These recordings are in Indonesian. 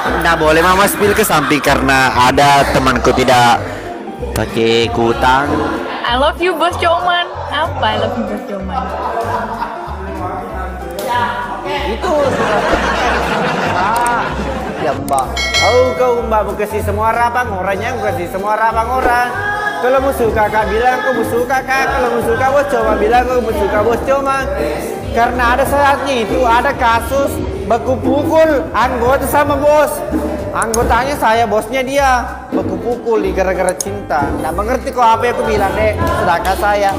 Nggak boleh mama spill ke samping karena ada temanku tidak pakai kutang. I love you bos Coman. Apa I love you bos Coman? Itu ya mbak. Oh kau mbak mau kasih semua rabang orangnya, aku kasih semua rabang orang. Kalau musuh kakak bilang aku musuh kakak, kalau musuh kak bos Coman bilang aku musuh kak bos Coman. Karena ada saatnya itu ada kasus baku pukul anggota sama bos. Anggotanya saya, bosnya dia. Baku pukul gara-gara cinta. Nggak mengerti kok apa yang aku bilang deh. Sedangkan saya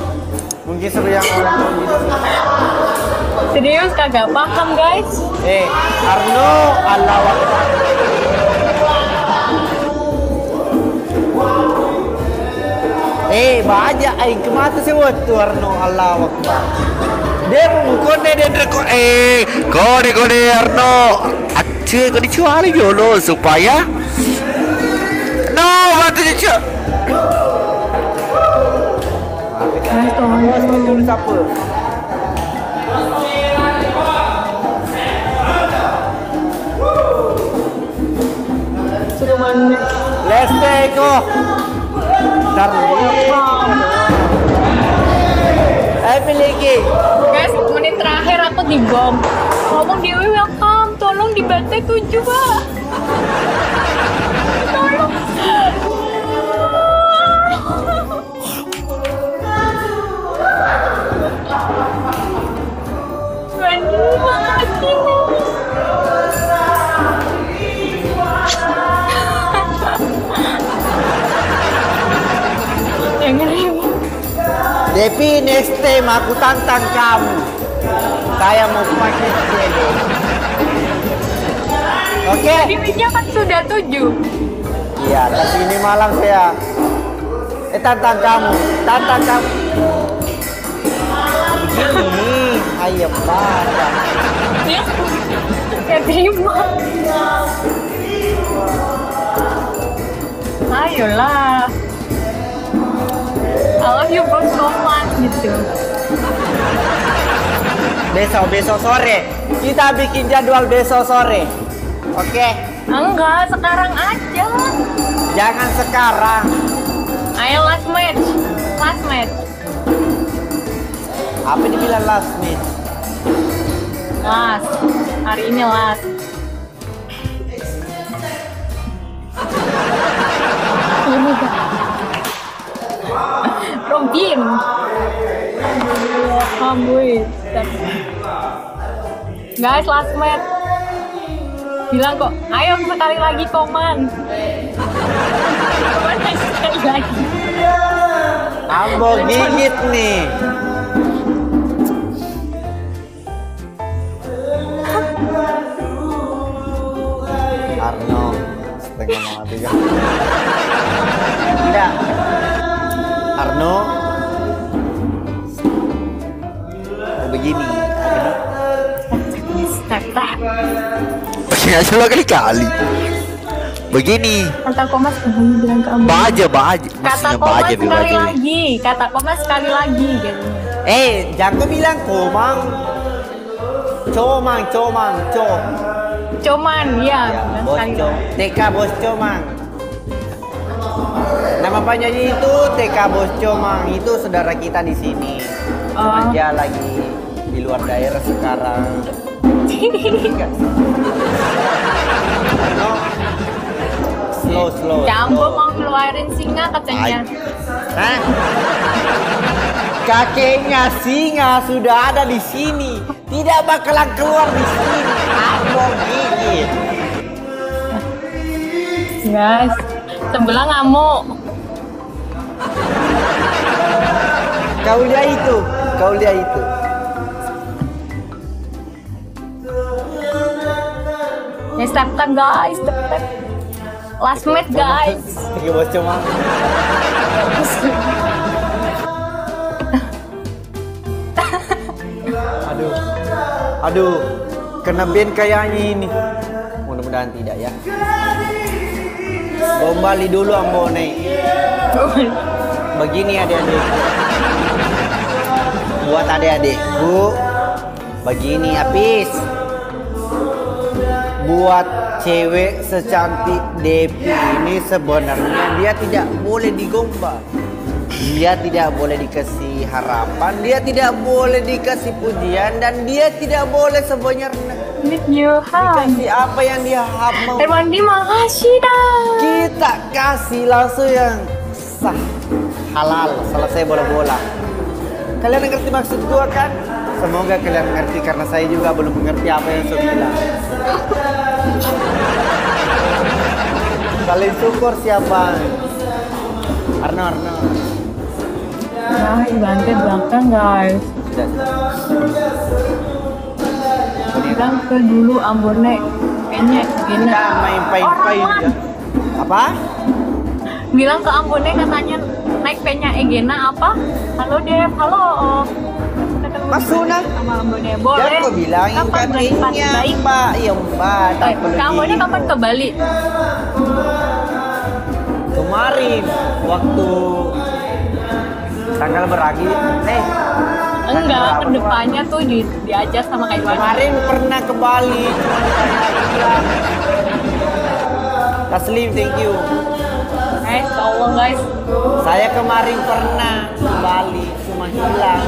mungkin seru yang orang tahu gitu. Serius kagak paham guys. Arno Allah Akbar. Banyak aing kemana sih waktu Arno Allah Akbar. Dia memukul dia kok kode Arno. Aceh kau dicuali dulu supaya no mati dia. Tolong siapa? Let's go. Lagi. Guys, menit terakhir aku dibom. Ngomong Dewi welcome, tolong dibantai 7 pak. Tolong. Aduh, makasih. Depi next time aku tantang kamu. Saya mau pakai CD. Oke? Dirinya kan sudah 7. Iya, tapi ini malam saya tantang kamu. Begini, ayo pada. Ya terima. Ayolah. I love you bos Coman gitu. Besok sore. Kita bikin jadwal besok sore. Oke? Enggak, sekarang aja. Jangan sekarang. Ayo last match. Apa dibilang last match? Last. Hari ini last. Robin. Guys, last match. Bilang kok, ayo sekali lagi Koman. Sekali lagi. Ambo gigit nih. Arno setengah mati kan? Tidak. Arno begini. Pakai aja kali-kali. Begini. Kata Komas bilang ke Ambo. Baja. Kata Komas sekali lagi. Kata Komas sekali lagi gitu. Jangan bilang Komang. Coman, ya. Bos TK Bos Comang. Nama penyanyi itu TK Bos Comang, itu saudara kita di sini. Dia lagi di luar daerah sekarang. Slow. Jambo mau keluarin singa katanya. Hah? Kakeknya singa sudah ada di sini. Tidak bakalan keluar di sini. Ambo gigit. Guys, sebelah ngamuk. Kau lihat itu. Ya step guys, step. Last match guys. Tiga Bos Comang. Aduh, kena band kayaknya ini. Mudah-mudahan tidak ya. Gombali dulu Ambo nih. Begini adik-adik. Buat adik-adikku. Begini Apis. buat cewek secantik Depi ini sebenarnya dia tidak boleh digombal. Dia tidak boleh dikasih harapan, dia tidak boleh dikasih pujian, dan dia tidak boleh sebenarnya dikasih apa yang dia mau. Hermandi makasih dah. Kita kasih langsung yang sah, halal, selesai bola-bola. Kalian ngerti maksud gua kan? Semoga kalian ngerti karena saya juga belum mengerti apa yang saya bilang. Kalian syukur siapa? Arno. Nah, Ibante belakang guys. Bilang ke dulu Ambone kayaknya gini. Main pai ya. Apa? Bilang ke Ambone katanya naik pennya Egena apa? Halo Dev, halo. Masuna sama Ambone boleh. Jangan kau bilangin kapan katanya baik? Mbak, ya Mbak. Kak Ambone kapan ke Bali? Kemarin waktu tanggal beragi Enggak, kedepannya tuh diajak sama Kak Iwan. kemarin pernah ke Bali. Taslim, thank you. Tolong guys. Saya kemarin pernah ke Bali, cuma hilang.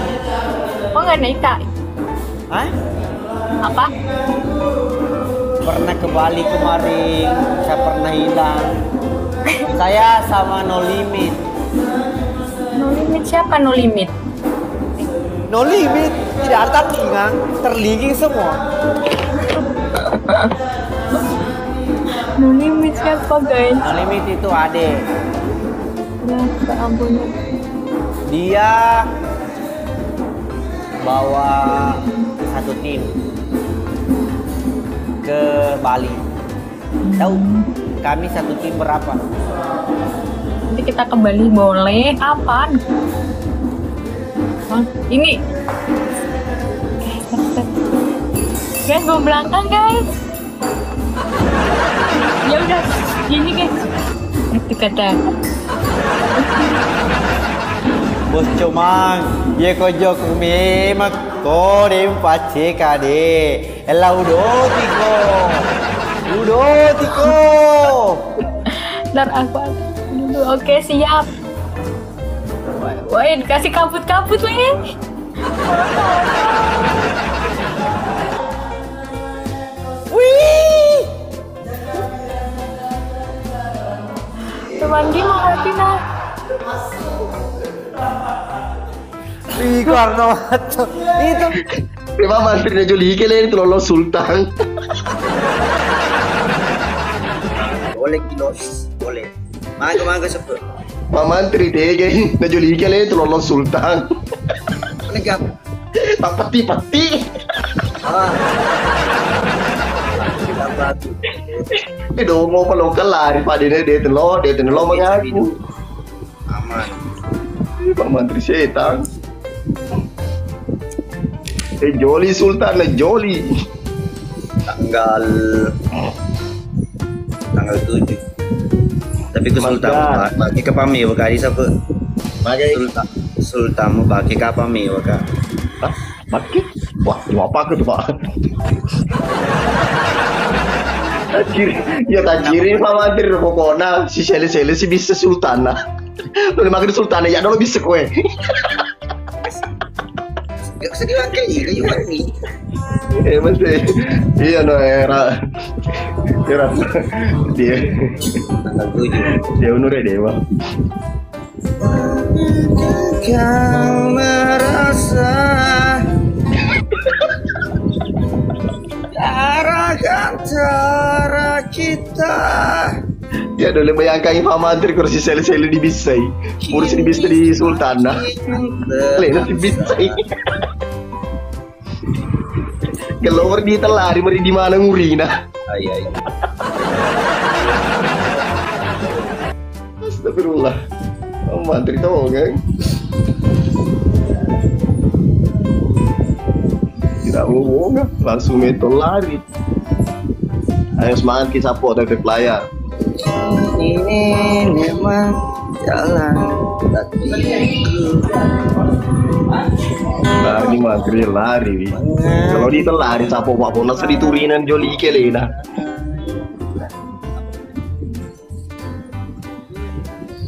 Kok nggak naik Kak? Hah? Apa? Pernah ke Bali kemarin, saya pernah hilang. Saya sama No Limit. No Limit siapa No Limit? No Limit tidak ada terlingang semua. No Limit siapa guys? No Limit itu Ade. Ya, ampun. Dia bawa satu tim ke Bali. Tahu kami satu tim berapa? Nanti kita ke Bali boleh. Kapan? Ini guys, gue belakang guys. Ya udah, gini guys. Itu kata Bos Comang, ye kojo kumi mak ko dem pace kade. Ella udo tiko. ntar aku dulu. Oke, siap. Woi, kasih kabut-kabut weh. Wih. Teman dia mau ngerti nah. Ricardo itu Prima mantrinya Juli ke lain lolos sultan. Boleh kilos, boleh. Maga sebut. Mantri deh gay, na Juli ke lain lolos sultan. Negap. Pati. Ah. Kita batu. Dong mau pelongkal lari pada dia tenlo mengaku. Aman. Pak Mantri setan. Joli sultan na Joli. Tanggal 7. Tapi ke sultan bagi ke pami wakari siapa? Sultan mau bagi ke pami wakar. Pakai? Wah, cuma apa ke tuh Pak? Tajiri Pak Mantri pokoknya si sele si bisa sultan nah. Lalu makin sultan ya dulu bisa kue. Gak usah diwakil ini. Masih iya no era dia Tanggal 7. dia unure dewa. Kau merasa jarak antara kita. Dia dulu bayangkan Pak Mantri kursi sele di Bisai, kursi di Bisai di Sultana, lena di Bisai. Keluar di telari meri di mana ngurina. Iya. Astagfirullah. Pak Mantri tahu kan? Tidak mau langsung itu lari. Ayo semangat kisah pot dari layar. Ini memang jalan Lari Mantri lari. Kalau di telari sapo pak pun nasi diturinan Joli kelena.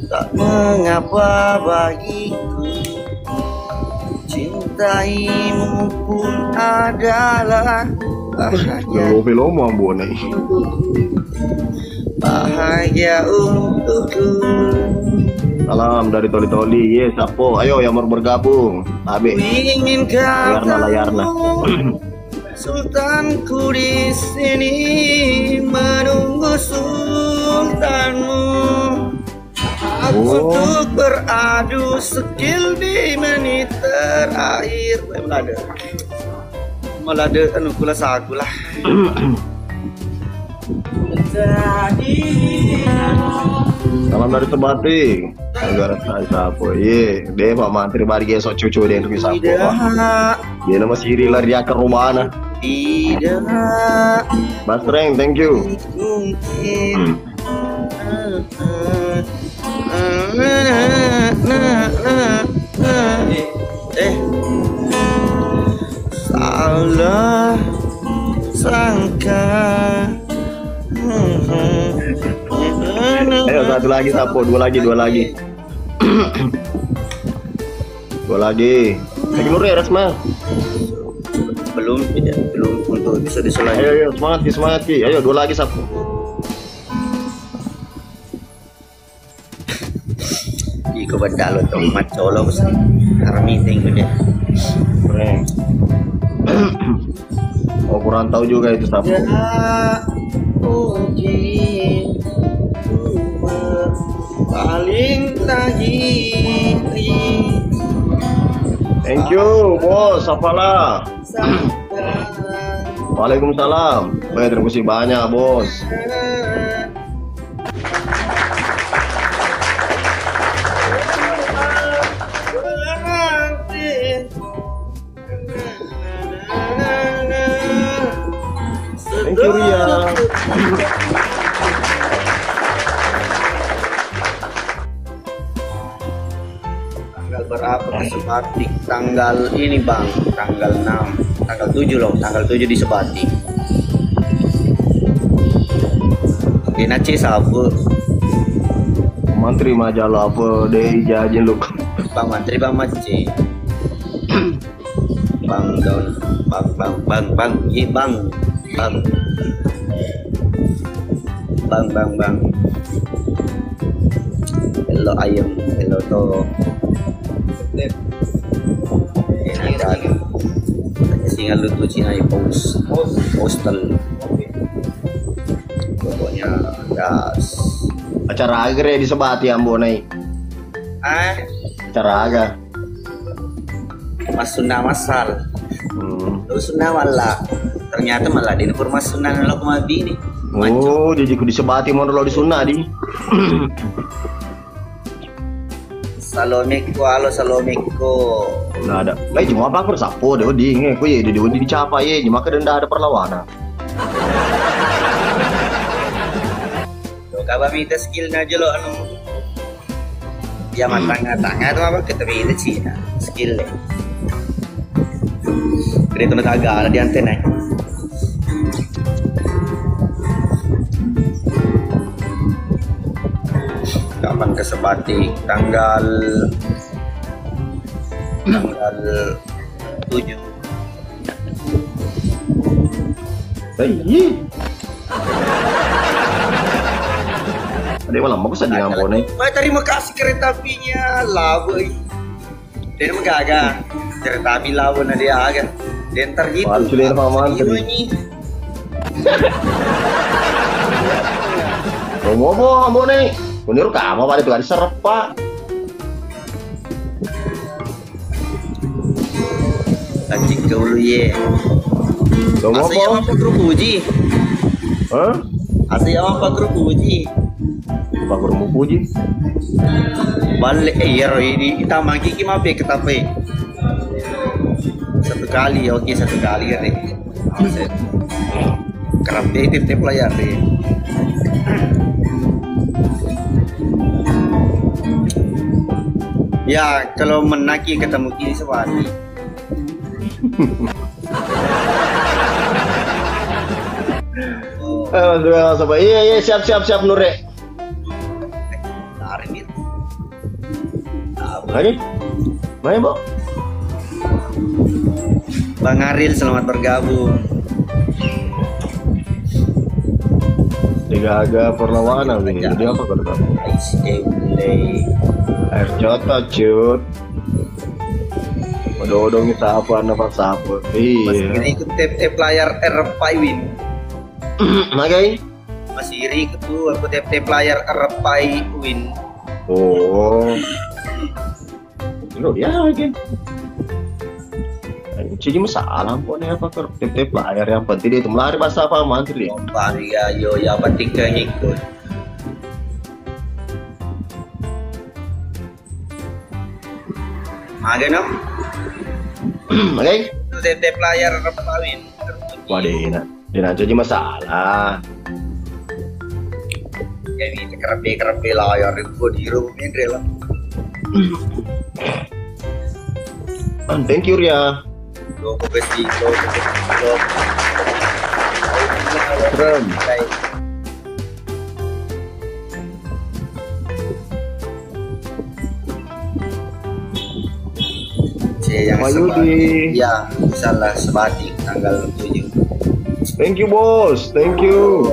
Tak mengapa bagiku, cintaimu pun adalah bahagia. Film ambo nih. Bahagia untukku. Salam dari Toli-Toli. Yes, Apo. Ayo yang mau bergabung. Abe. Ingin Layarna. Sultanku di sini menunggu sultanmu. Aku untuk beradu skill di menit terakhir. Melade anu kula saku lah. Salam dari Tebati. Negara saya apa? Ye, deh Pak Mantri bari gesok cucu deh untuk bisa apa? Dia nama Siri lari ke rumah. Tidak Mas Reng, thank you. mungkin. Salah sangka. Ayo satu lagi Sapo, dua lagi. Dua lagi. Lagi nur ya Rasma. Belum untuk bisa diselesaikan. Ayo semangat Ki. Ayo dua lagi Sapo. Iko badalo to mat colong sih. Karena meeting ko deh. Reng. Oh kurang tahu juga itu Sapo. Mungkin paling lagi. Thank you, Bos. Apalah. Waalaikumsalam. Baik, terima kasih banyak, Bos. Thank you, Ria. Tanggal berapa ke Sebatik? Tanggal ini bang, tanggal 6, tanggal 7 loh, tanggal 7 di Sebatik. Di Naci sabu. Mantri majalah apa deh jajin lu. Bang Mantri Bang Maci. Bang daun, bang, ye bang. Hello ayam, hello to. Singal lutu Cina postal. Pokoknya gas. Acara agre di Sebati Ambo naik. Acara aga. Mas Sunda masal. Lu Sunda malah. Ternyata malah di informasi Sunda lo kemabi nih. Oh, jadi di Sebati mau lo di Sunda di. Salomeko, halo Salomeko. Nggak ada. Lah cuma apa aku sapo deh di nge ko ye di dicapa ye cuma ke denda ada perlawanan. Tuh kabar minta skill na aja lo anu. Ya matanga-tanga tuh apa kita minta Cina skill deh. Kredito na tagala di antena. Kapan ke Sebatik? Tanggal 7. Ada malam mau kesana dengan Bone. Terima kasih kereta apinya lah boy. Dia magaga. Kereta api lawan na dia aga. Dan ntar gitu. Wah, sudah paman. Ngomong Bone. Menurut kamu pada itu ada serep Pak. Anjing dulu ye. Ngomong Asli apa puji? Hah? Asli apa puji? Pak Guru puji. Balik ya ini kita magi kita pe ketape. Satu kali oke satu kali ya deh. Kerap deh tip layar deh. Ya kalau menaki ketemu kini Sebati. Iya siap Nure. Lari nih. Lagi? Main, Bo? Bang Aril selamat bergabung. Tiga Perlawanan nih. Jadi apa kalau kamu? Play. Air Jota cut. Odong-odong kita apa nafas apa? Masih Iya. ikut tap layar RFI win. Magai? Masih ikut tuh aku tap layar RFI win. Oh. Lo dia lagi. Jadi masalah kok nih apa tip layar yang penting dia itu melari bahasa apa mantri. Bang ya yo ya penting kan ikut. Magai no? Magai? Itu tap layar RFI win. Wah dia jadi masalah. Jadi kerap layar itu di rumah rela. Thank you Ria. Logo besi. Keren. Yang Mayudi. ya salah sebatik tanggal 7. Thank you bos. Thank you.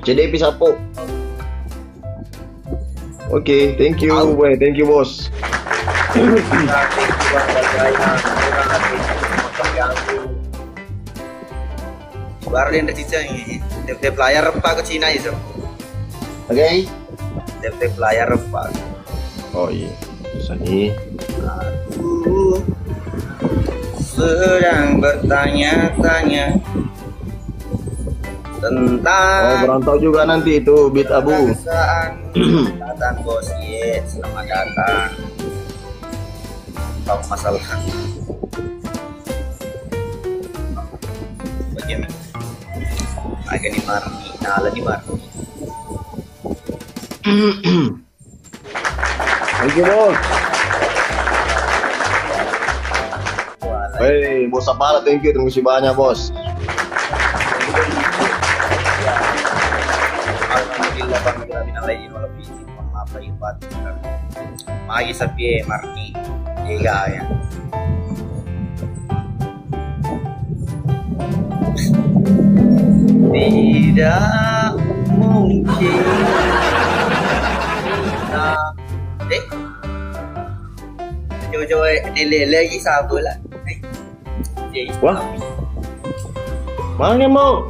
CDP sapo. Oke, thank you. Weh, thank you bos. Baru yang dari ini, tap layar apa ke Cina itu? Oke. Tap layar apa? Oh iya, bisa nih. Aku sedang bertanya-tanya tentang Berantau juga nanti itu Beat Abu. datang bos, selamat datang. Tahu masalah bagaimana? Agak di Marni, nah di Marni. Thank you bos. Hey, bos apa? Thank you, terima kasih banyak bos. Alhamdulillah bang, bila lagi lebih maaf lagi batin. Magi sapi Marni, tiga ya. Tidak mungkin. Coba delay lagi sabar lah. Wah, mana mau?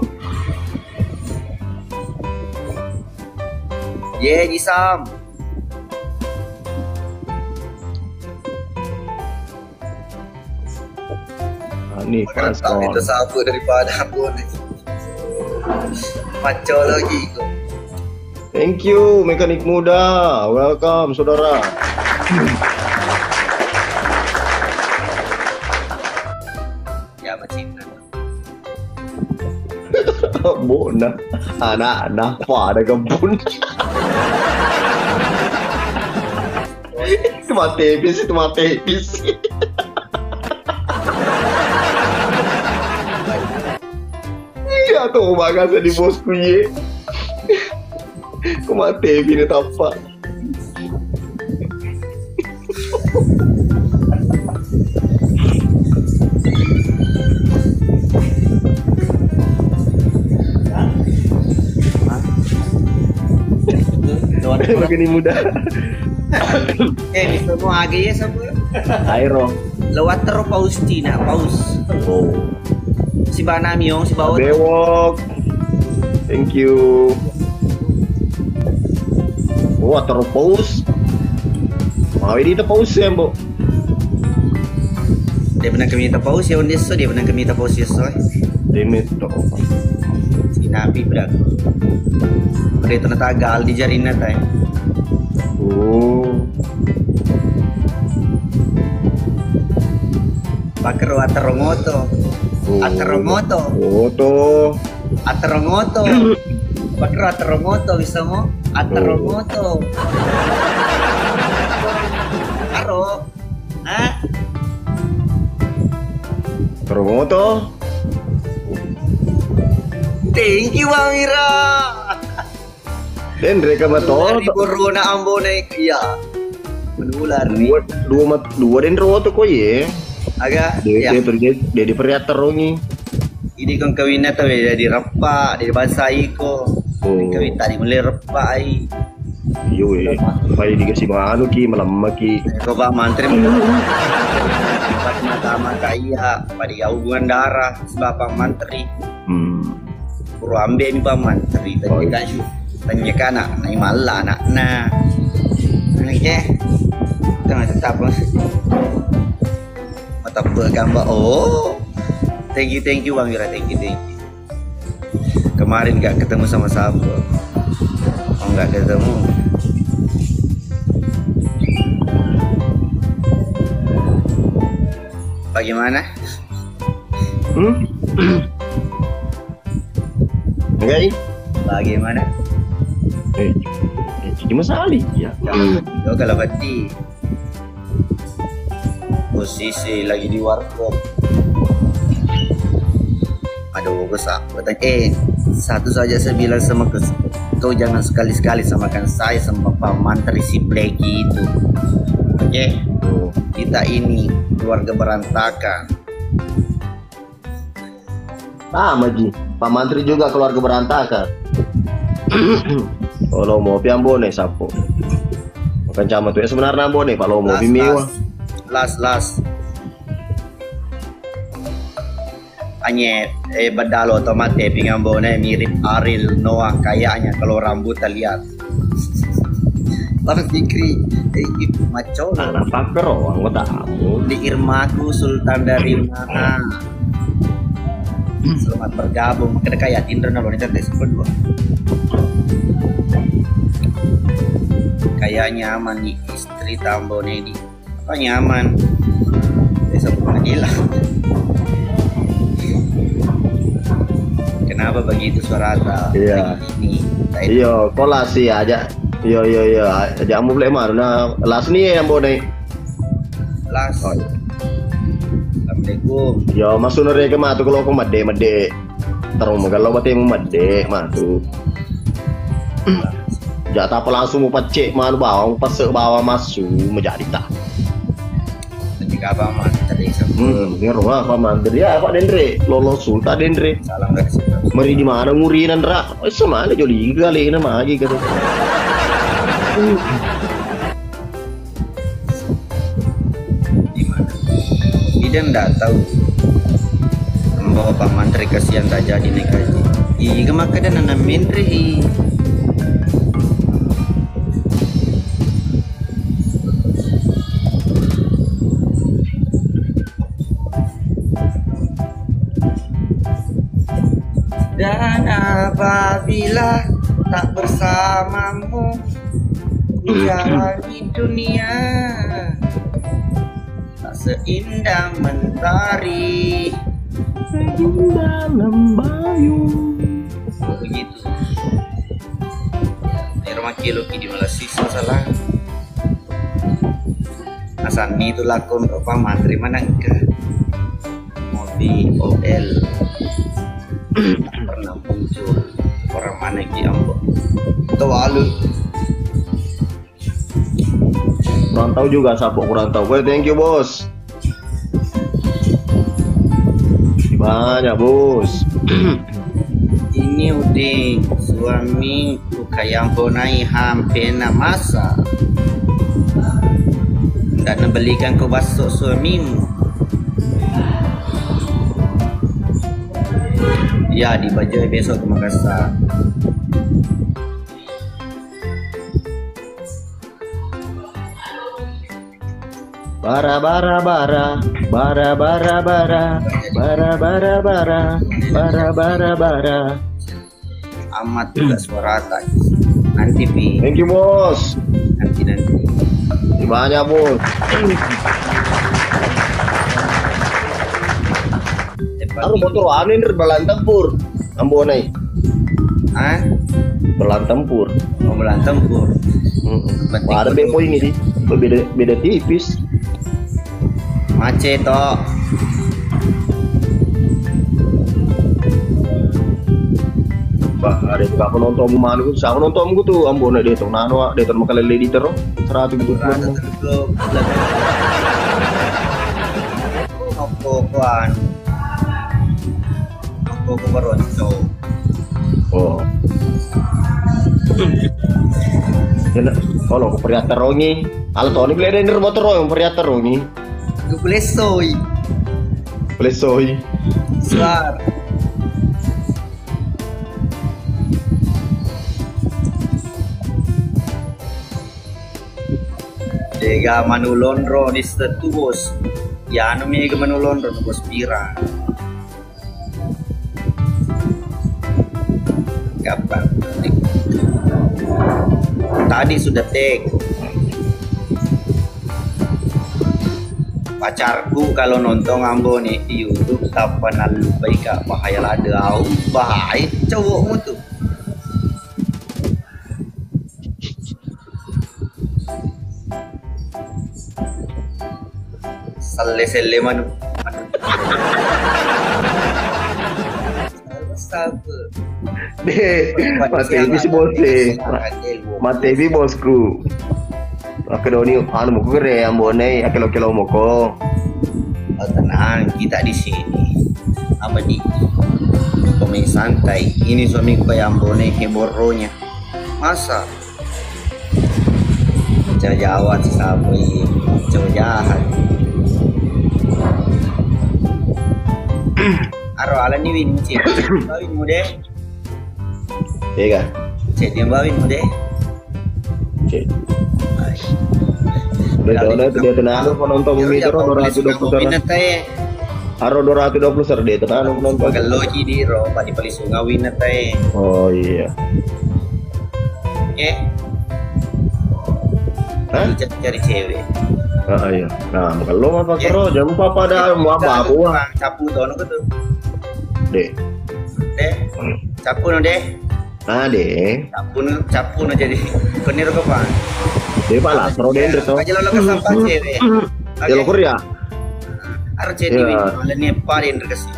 Ye, Sam. Nih, Mantap itu sabar daripada aku nih. Maco lagi kok. Thank you, mekanik muda. Welcome, saudara. Ya macam Bona, anak-anak pada kebun. Itu mati habis. Iya tuh makasih di bosku ye. Kau mati bini tapak. Begini muda. bisa mau agak ya sama. Airo. Lewat terus paus Cina, paus. Oh. Si Banamiong, si Bawot. Bewok. Thank you. Wah, terpaus. Mau ini terpaus ya, Bu. Dia pernah kami paus ya, dia pernah kami paus ya, soy. Limit to. Si Nabi berat. Dia tu tagal di jarin natai. Oh. Pakar Atarongoto. Atarongoto. Foto. Atarongoto. Pakar Atarongoto bisa mo? Atarongoto. Aro. Hah? Termoto. Thank you, Amira. Dendre ka ba to? Di corona ambo na iya. Menular nih. Dua Dendre to ko ye. Agak Dia ya. dia peryatar rongi. Ini kong kawin na to di repa, di basai ko. Oh. Kawin tadi mulai repa ai. Iyo eh. Pai dikasih mano ki malam ki. Ko ba mantri mo. Pati tama kaya, padi hubungan darah sebab mantri. Puro ambe ni pa mantri tanya kan syu. Tanya kan na imalla na. Oke. Tengah tetap. Mata gambar. Oh. Thank you Bang Wira, thank you. Kemarin gak ketemu sama siapa? Oh gak ketemu. Bagaimana? Enggak Bagaimana? cuma sali ya. Yo kalau berarti posisi lagi di warkop. Aduh, satu saja saya bilang sama kau jangan sekali-sekali samakan saya sama Pak Mantri si Bleki itu. Oke, kita ini keluarga berantakan. Sama Ji, Pak Mantri juga keluarga berantakan. Kalau mau piambone sapo. Bukan camat tuh sebenarnya ambone, kalau mau bimiwa. Las. Anye badalo otomate pingambone mirip Ariel Noah kayaknya kalau rambut lihat. Lalu Fikri maco Anak paker orang kota kamu. di Irmaku Sultan dari mana? Selamat bergabung. Kita kayak Indra nalo nih tes kedua. Kayak nyaman nih istri tambone ini. Apa nyaman? Desa gila. Kenapa begitu suarata? Iya. Iya, kolasi aja. Iya. Aja kamu boleh mana? Las nih yang boleh. Las. Assalamualaikum. Ya masuk nore ke matu kalau aku made. Terus kalau bate mu made matu. Jatah apa langsung mau pecek malu bawang pas bawa masuk menjadi tak. Jika apa mas tadi Ini rumah Pak Mantri ya Pak Dendre lolos Sultan Dendre. salam dari sini. Mari di mana ngurinan ra? Sama aja joli kali nama lagi gitu. Di mana? Tidak ndak tahu. Membawa Pak Mantri kasihan tak jadi nih kaji. Iya maka dan anak menteri. Dan apabila tak bersamamu ku jalani dunia tak seindah mentari begitu. Irma kilo kini malah sisa salah Asani itu lakon Pak Mantri mana enggak Mobi OL tak pernah muncul orang mana ki ambo tawalu Kurang tahu juga siapa kurang tahu. Well, thank you bos. Banyak bos. ini uding suami kayak bonai hampir masa nggak nembelikan kau basok suamimu ya di Bajai besok ke Makassar. Bara bara bara bara bara bara bara bara bara bara bara bara. Amat juga suara tak nanti pi Thank you bos. nanti Banyak bos. Aku motor anin berbalan tempur. Ambonai. ah Berbalan tempur. mau belan tempur. Wah, ada bepo ini sih. Beda tipis. Macet toh. Ada juga penonton mana gue, sama nonton gue tuh ambon dia tuh, nano dia tuh makan lele terus, 100 gitu. Nopo Baronco. Oh. Jadi, kalau ke pria terongi, ala Tony beli ada motor yang pria terongi. Gue plesoi. Suar. Dega manulon ro di setu bos. Ya anu mega manulon ro bos pira. Kapan? Tadi sudah take. Pacarku kalau nonton ambo nih di YouTube kapan lupa ika bahaya lada au bahaya cowokmu tuh. Sele manu. Matevi si bosnya, Matevi bosku. Akhirnya anu mau kere yang bonai, akhirnya mau ko. Tenang, kita di sini. Apa di? Pemain santai. Ini suamiku kayak ambone heboronya. Masa? Jawab si Saboy, cowok jahat. Aro ala ni win cik, bawin mu deh. Iya. Cik dia bawin mu deh. Cik. Udah dia tenang penonton bumi terus 220 ser. Aro 220 ser dia tenang penonton. Kalau di ro padi pali sungawin teh. Oh iya. Hah? Cari cewek. Ah iya. Nah, kalau apa terus jam apa dah mau apa buah. Capu tono gitu. Deh. Capu no deh. Nah deh. Capu no jadi. Konir ke pan. Dia pala terus deh tuh. Aja lo sampah cewek. Ya lo Korea. Harus jadi win nih paling terkasih.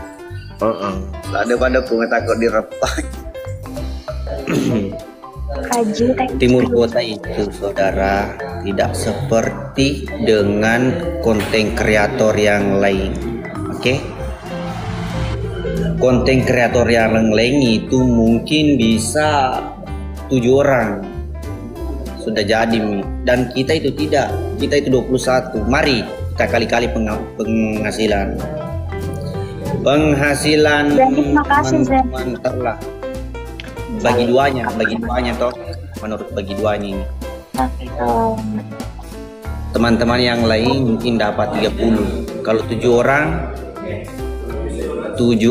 Ada pada ku takut direpak. Timur kota itu saudara tidak seperti dengan konten kreator yang lain. Oke? Konten kreator yang lain itu mungkin bisa 7 orang sudah jadi, dan kita itu tidak. Kita itu 21. Mari kita kali-kali penghasilan mantap lah. Bagi duanya toh, menurut bagi duanya ini. Teman-teman yang lain mungkin dapat 30. Kalau 7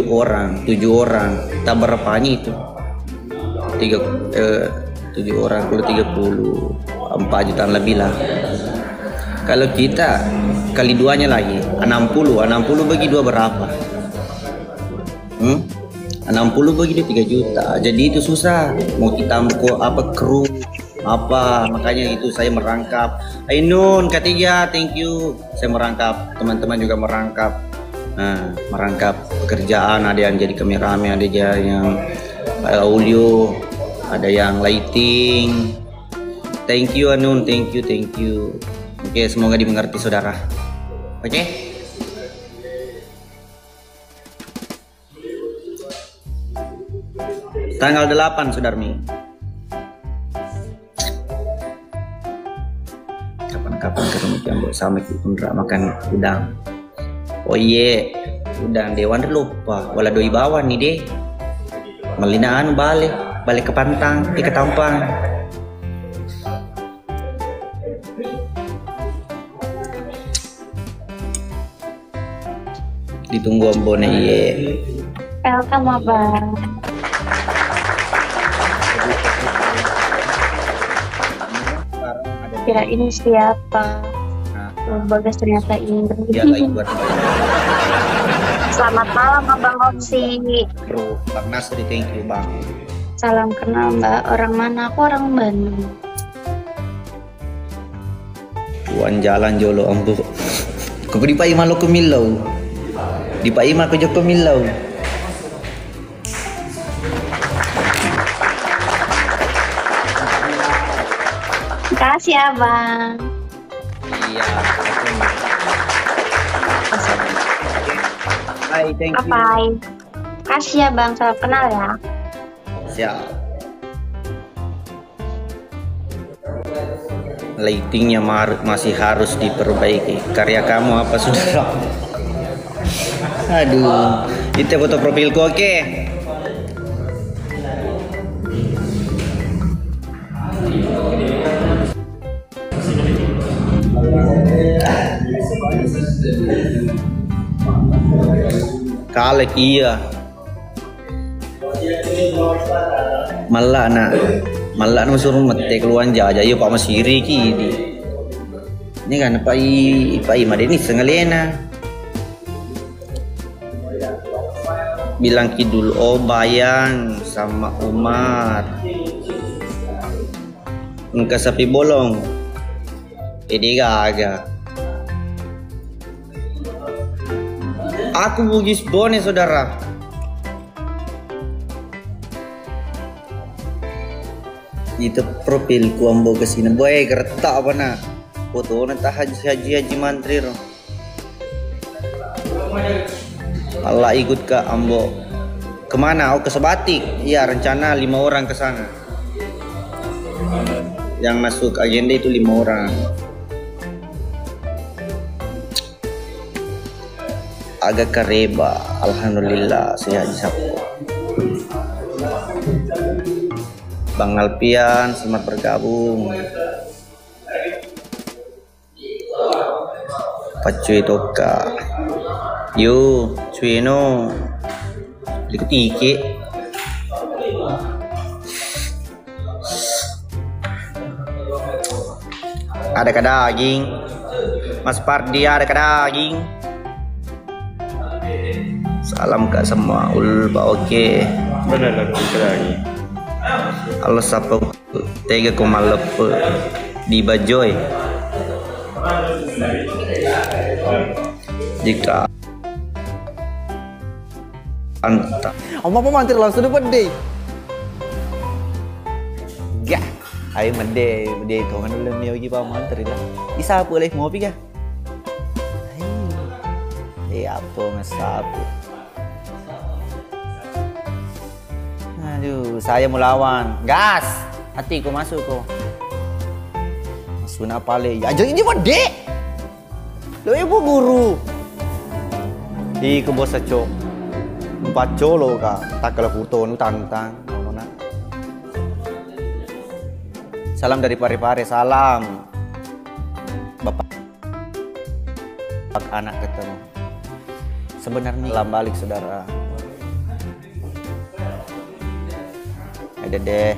orang tak berapanya itu 7 orang kalau 30 4 jutaan lebih lah. Kalau kita kali duanya lagi 60 bagi 2 berapa? 60 bagi 3 juta. Jadi itu susah. Mau kita apa kru apa, makanya itu saya merangkap. Ainun ketiga, thank you. Saya merangkap, teman-teman juga merangkap. Nah, merangkap pekerjaan, ada yang jadi kameramen, ada yang audio, ada yang lighting. Thank you Anun, thank you. Oke, semoga dimengerti saudara. Oke. Tanggal 8 Sudarmi. Kapan ketemu Jambo sama Indra makan udang. Oh iya, udang Dewan lupa. Wala doi bawa nih deh. Melinaan balik ke Pantang, ke Tampang. Ditunggu ambone iye. Welcome abang. Kirain siapa? Bagas ternyata Indra. Selamat malam Abang Opsi. Bro, Bang Nasri, thank you Bang. Salam kenal Mbak. Orang mana? Aku orang Bandung. Tuan jalan jolo ambu. Kau di Pai Malu ke Milau. Di Pai Malu ke Joko Milau. Makasih abang. Iya. Hai, thank you. Bye. Makasih ya bang, salam kenal ya. Siap. Lightingnya masih harus diperbaiki. Karya kamu apa saudara? Aduh, itu foto profilku oke. Kalek iya. Malah nak suruh mete keluar jaja yuk Pak Masiri kini. Ini kan pai madeni sengalena. Bilang kidul Bayang sama Umar. Engka sapi bolong. Ini gaga. Aku bugis bone saudara. Itu profilku ambo kesini boy gertak apa nak foto nanti haji mantri roh. Allah ikut ke ambo kemana? Oh ke Sebatik. Iya rencana 5 orang ke sana. Yang masuk agenda itu 5 orang. Agak kareba, alhamdulillah saya haji Sabtu. Bang Alpian selamat bergabung. Pacuy Toka. Yo, Cuino. Ikut iki. Ada daging. Mas Pardi ada daging. Salam kak semua ulba oke. Benar lah lagi. Allah sapa tega kumalep di Bajoy. Jika anta Oma apa mantir langsung dapat deh. Gak, ayo mende itu kan udah mau pergi pak mantir lah. Isa apa leh mau pergi? Apa ngesapu? Aduh, saya mau lawan. Gas, hatiku masuk kok. Masuk apa le? Ya jadi ini dek. Lo ibu guru. Di kebos secok. 4 colo ka. Tak kalau foto nu tantang. Salam dari Parepare, salam. Bapak anak ketemu. Sebenarnya salam balik saudara. Ada deh.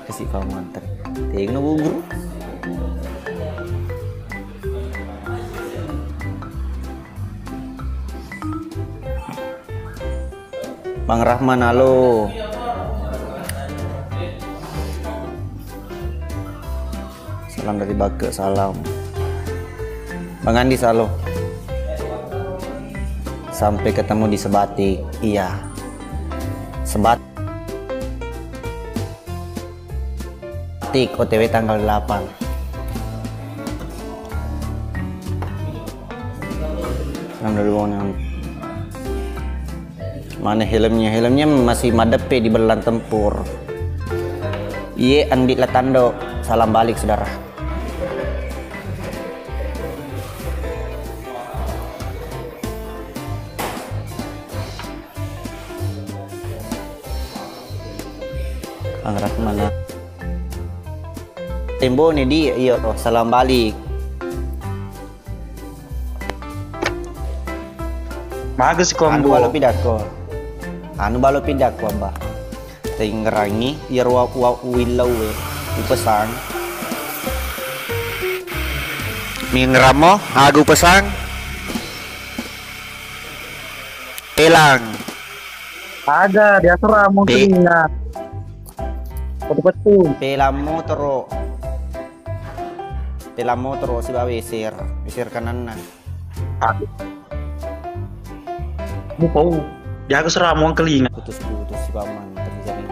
Kasih kamu antar. Tinggal bubur. Bang Rahman halo. Salam dari Bake, salam. Bang Andi halo. Sampai ketemu di Sebatik. Iya. Sebatik OTW tanggal 8. Mana helmnya? Helmnya masih madepe di belan tempur. Iya Andi Latando. Salam balik saudara. Angrat mana? Tembo nih di, iya salam balik. Bagus kombo. Anu balo pidako ba. Tingrangi yarwa wilawe pesan. Mingramo agu pesang. Elang. Ada dia seramo telinga. Betul. Pelam motor si bawa wisir kanan na. Mau dia aku seramo kelinga. Putus si paman terjadi.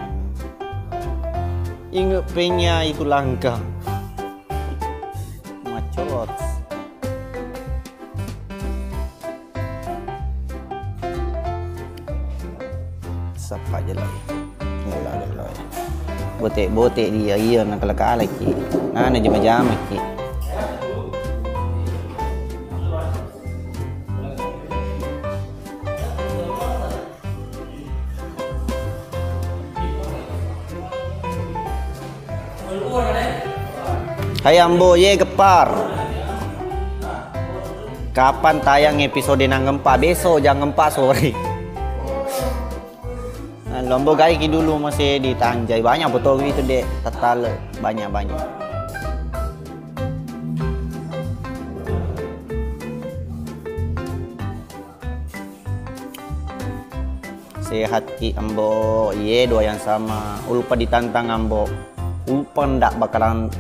Ingat penya itu langka. Macot. Sapa je lah. Mula je lah. Botek dia iya nak kala lagi. Nah jam-jam lagi. Hai Ambo ye gepar. Kapan tayang episode nang gempa? Besok jam gempa sore. Nah, Lombo gaiki dulu masih di Tanjai banyak betul itu dek total banyak. Sehat ki Ambo. Ye dua yang sama. Ulpa ditantang Ambo. Ulpa ndak bakalan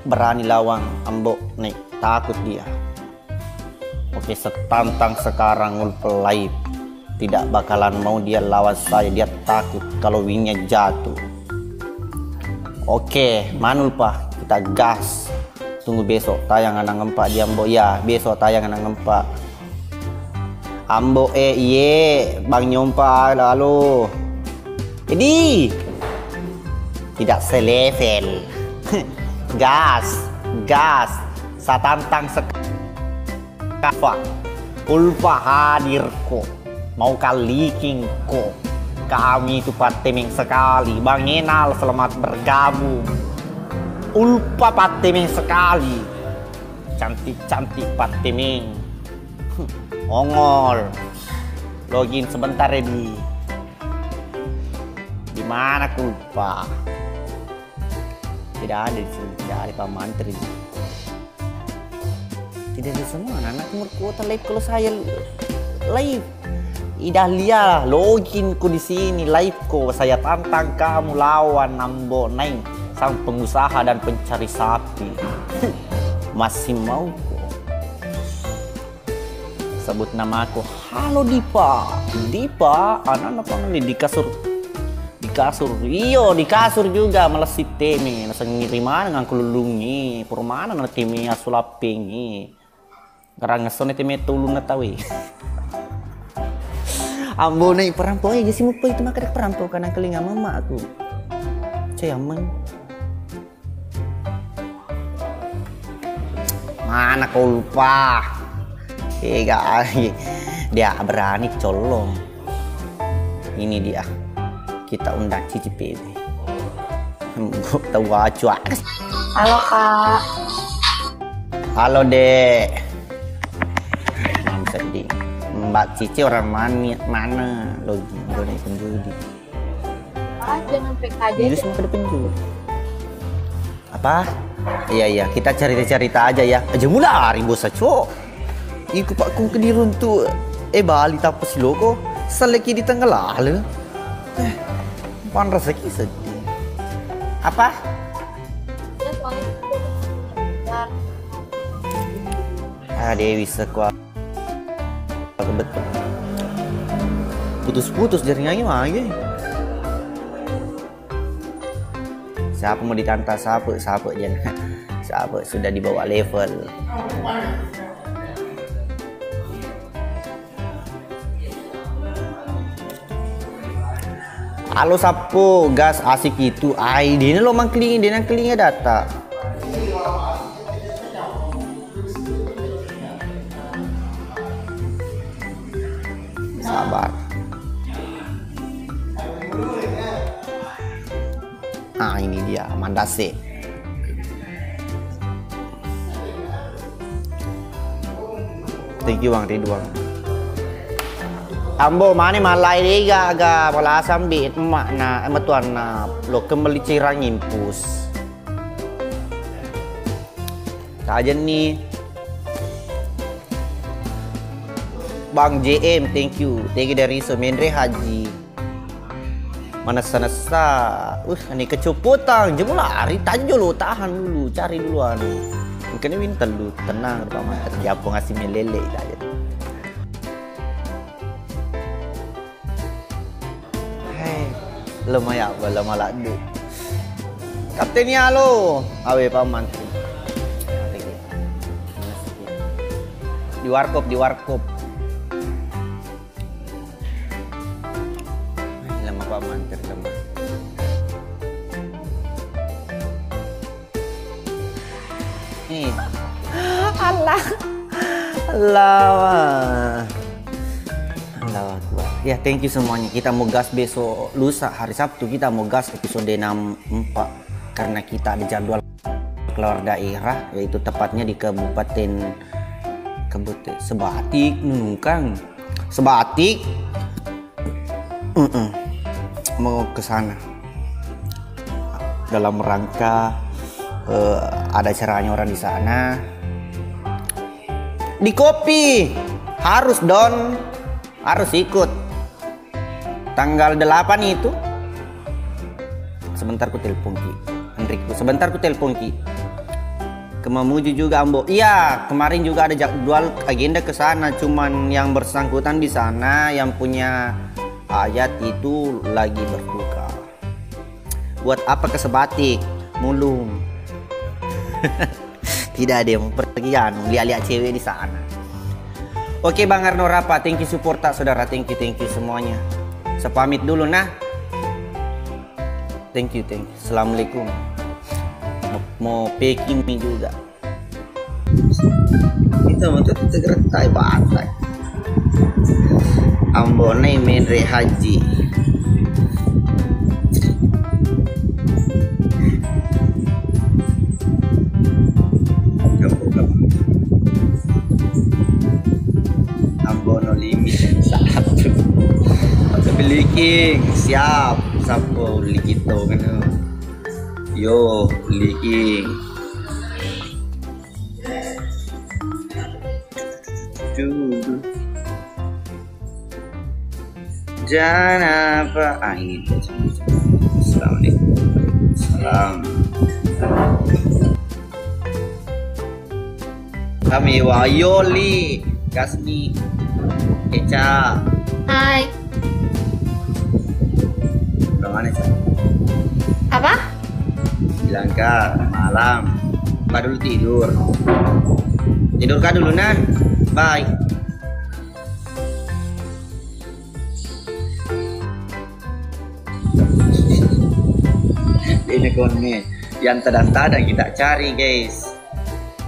berani lawan Ambo nih, takut dia. Oke, setantang sekarang Ulpa live. Tidak bakalan mau dia lawan saya, dia takut kalau wingnya jatuh. Oke, Manulpa, kita gas. Tunggu besok tayangan nang empat di Ambo ya, besok tayangan nang empat. Ambo ye, Bang Nyompa lalu. Jadi tidak selevel. gas satantang sekava Ulpa hadir kok mau kaliking kok kami itu patemeng sekali Bang Enal selamat bergabung Ulpa patemeng sekali cantik patemeng ongol login sebentar ya di mana Ulpa. Tidak ada di sini, tidak ada Pak Mantri. Tidak ada semua anak umur kota live kalau saya live. Idah lihat login ku di sini live ko saya tantang kamu lawan Ambo Neng sang pengusaha dan pencari sapi. Masih mau ko? Sebut nama aku. Halo Dipa, anak panggil di kasur. Iyo di kasur juga malah si teme nasa ngiriman ngang kululungi purmana na teme asulapingi karang ngasone teme tulung na tawi Ambo na iperampok ya jasi mo pa itu makadak perampok kanang kelinga mama aku cayaman mana kau lupa dia berani colong ini dia kita undang Cici PB. Tahu aja. Halo Kak. Halo Dek. Sedih. Mbak Cici orang mana? Logi, boleh penjudi. Jangan fake aja. Itu semua ke penjudi. Apa? Iya, kita cerita aja ya. Aja mulai bos aco. Iku pak ku kedirun tuh. Bali tapos loko. Seleki di tengah lalu. Pan rezeki sedih. Apa? Dewi sekuat betul. Putus-putus jaringannya lagi. Siapa mau ditantang siapa jangan. Siapa sudah dibawa level. Halo sapo gas asik itu ai dia lo mangklingin dia nang kelingnya data sabar ini dia mandase thank you Bang Ridwan Ambo mana malai dia agak malah sambit mak na tuan na lo kembali cirang impus saja nih Bang JM thank you dari Semendre Haji mana sana ini kecuputan jemu lari tajo lo tahan dulu cari duluan mungkin winter lu tenang Pak Japo ngasih melele aja lumayan lama ladu Kapten halo. Awe paman. Di warkop. Lama paman terlama. Nih. Allah. Ya, thank you semuanya. Kita mau gas besok lusa hari Sabtu kita mau gas episode 64 karena kita ada jadwal keluar daerah, yaitu tepatnya di Kabupaten Sebatik, Nunukang. Sebatik. Mau ke sana. Dalam rangka ada acaranya orang di sana. Di kopi harus harus ikut. Tanggal 8 itu sebentar ku telepon Ki Hendrikku, sebentar ku telepon Ki ke Mamuju juga Ambo. Iya, kemarin juga ada jadwal agenda ke sana, cuman yang bersangkutan di sana yang punya ayat itu lagi berduka. Buat apa ke Sebatik? Mulung. Tidak ada yang pergi lihat-lihat cewek di sana. Oke Bang Arno Rapa, thank you support tak saudara, thank you semuanya. Sepamit dulu nah. Thank you. Assalamualaikum. Mau packing nih juga. Kita mau segera tai batai. Ambone menre haji. Ambono limit satu. Liking siap sapo likito kan yo liking jangan apa itu. Assalamualaikum. Salam. Kami Wayoli Kasmi Eca. Hai. Mana sih? Apa? Bilang Kak, malam. Kak dulu tidur. Tidur Kak dulu Nan. Bye. Ini konnya yang tadang-tadang kita cari guys.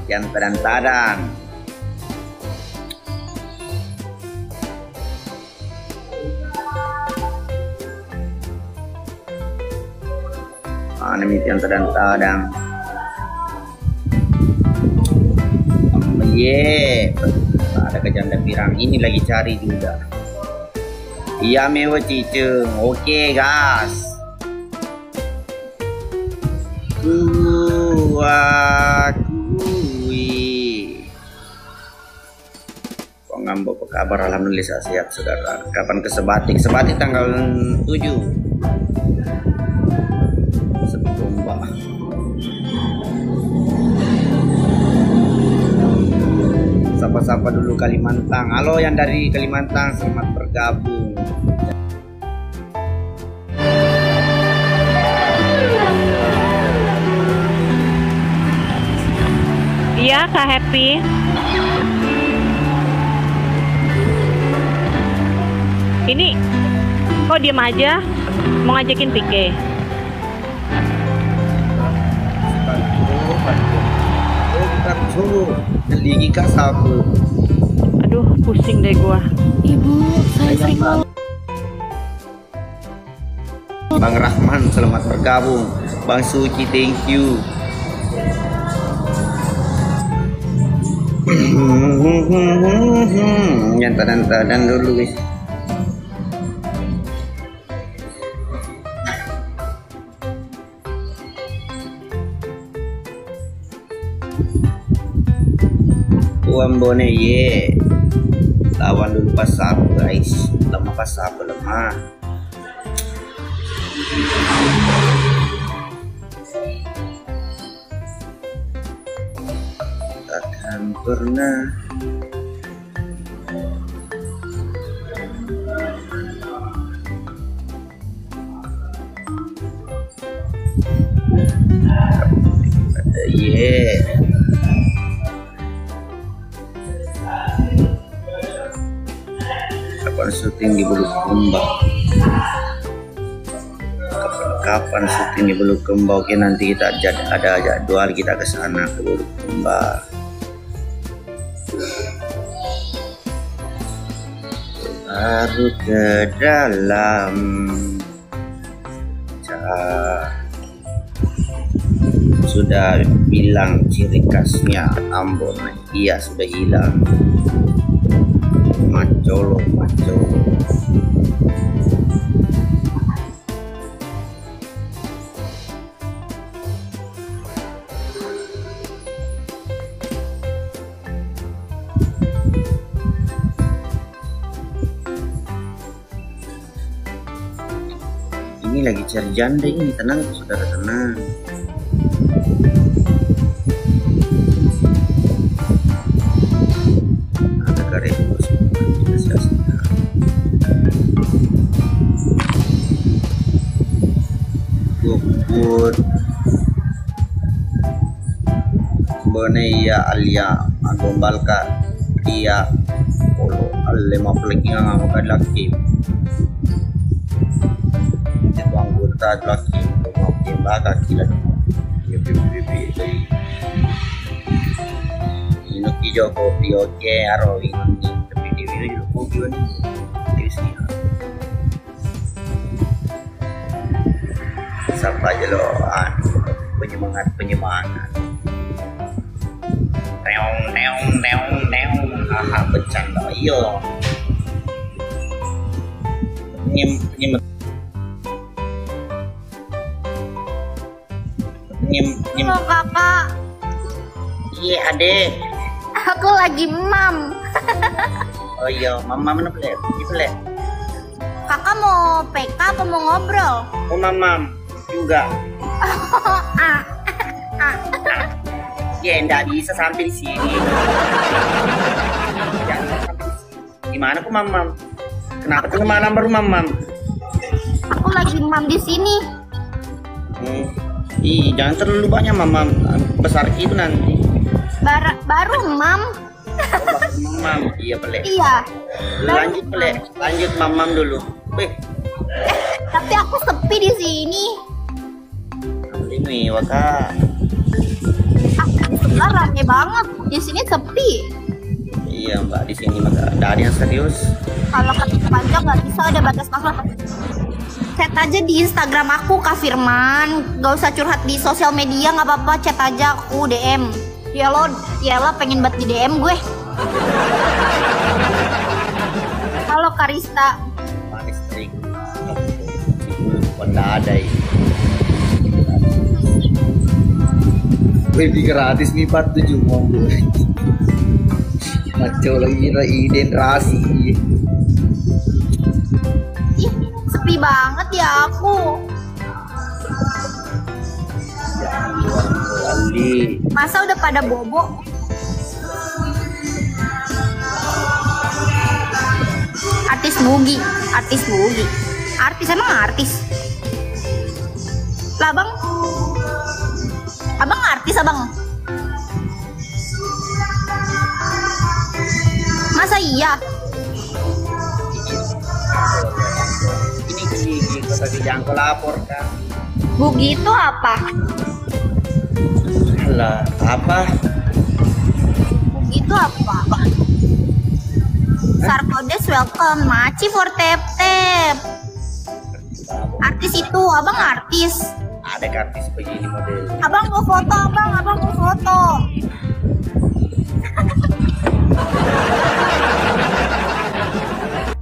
Yang tadang-tadang. Yang tadang-tadang. Ada kejanda pirang ini lagi cari juga. Iya mewa ciceng. Oke gas. Akui. Kok ngambok apa kabar? Alhamdulillah sehat saudara. Kapan ke Sebatik? Sebatik tanggal 7. Sapa-sapa dulu Kalimantan. Halo yang dari Kalimantan, selamat bergabung. Iya Kak Happy. Ini kok diem aja? Mau ngajakin Pike? Lagi Kak Sabu. Aduh, pusing deh gua. Ibu, saya sering mau. Bang Rahman, selamat bergabung. Bang Suci, thank you. Yang tadan-tadan dulu guys. Ambone ye lawan dulu pas sapu guys, lemah pas sapu lemah. Takkan pernah Iya. Kapan syuting di Bulukumba? Kapan syuting di Bulukumba? Oke, nanti kita ada jadwal kita ke sana ke Bulukumba. Baru ke dalam. Sudah bilang ciri khasnya Ambon, iya sudah hilang. Macolo. Ini lagi cari janda ini, tenang saudara, tenang. Ada karebus Bukut Boneya alia agombalka dia polo alle mapelagi nga makalaki itu anggota laki mau baka kila ini kijo kopi oke aro ini tapi di video kopi ini sampai aja lo penyemangat neong haha bercanda iyo nyem Halo kakak. iya adek Aku lagi mam. oh iya mama mana pelek Kakak mau PK apa mau ngobrol? oh mamam juga ya enggak bisa sampai di sini. Jangan sampai di sini. Gimana kok mamam? Kenapa tengah malam baru mamam? Aku lagi mam di sini. Ih, jangan terlalu banyak mamam. Besar itu nanti. Baru mam. Mamam, iya pelek. Iya. Lanjut pelek, lanjut mamam dulu. Tapi aku sepi di sini. Ini waka. Sebelah rame banget. Di sini sepi. Iya mbak, di sini maka ada yang serius. Kalau ketik panjang nggak bisa, ada batas masalah. Chat aja di Instagram aku Kak Firman. Gak usah curhat di sosial media, nggak apa-apa. Chat aja aku DM. Ya lo pengen banget di DM gue. Halo Karista. Manis trik. Wanda ada ini. Lebih gratis nih 47 monggo. Macam lagi iden rasi. Ih, sepi banget ya aku. Masa udah pada bobo? Artis Bugi. Artis emang artis? Lah abang artis abang? Masa iya? Ini kota dijangkau lapor kan? Bugi itu apa? Lah apa? Bugi itu apa? Sarkodes welcome, Maci for tap. Artis itu, abang artis. Ada artis begini model. Abang mau foto, abang mau foto.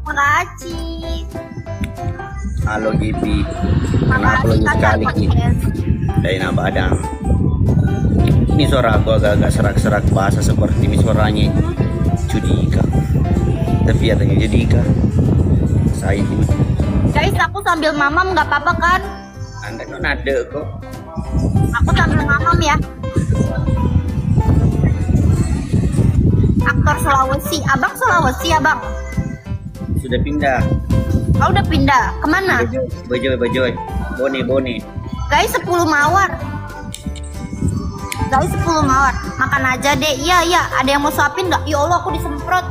Makasih. Halo Gibi. Kenapa lu sekali ini? Dari Nabadang. Ini suara aku agak-agak serak-serak bahasa seperti ini suaranya Judika. Tapi ya tanya Judika. Saya ini. Guys, aku sambil mamam nggak apa-apa kan? Anda kan ada kok. Aku sambil mamam ya. Aktor Sulawesi, abang Sulawesi abang. Sudah pindah. Oh udah pindah, kemana? Bojoy. Bone. Guys 10 mawar. Guys, 10 mawar. Makan aja deh. Iya, ada yang mau suapin nggak? Ya Allah, aku disemprot.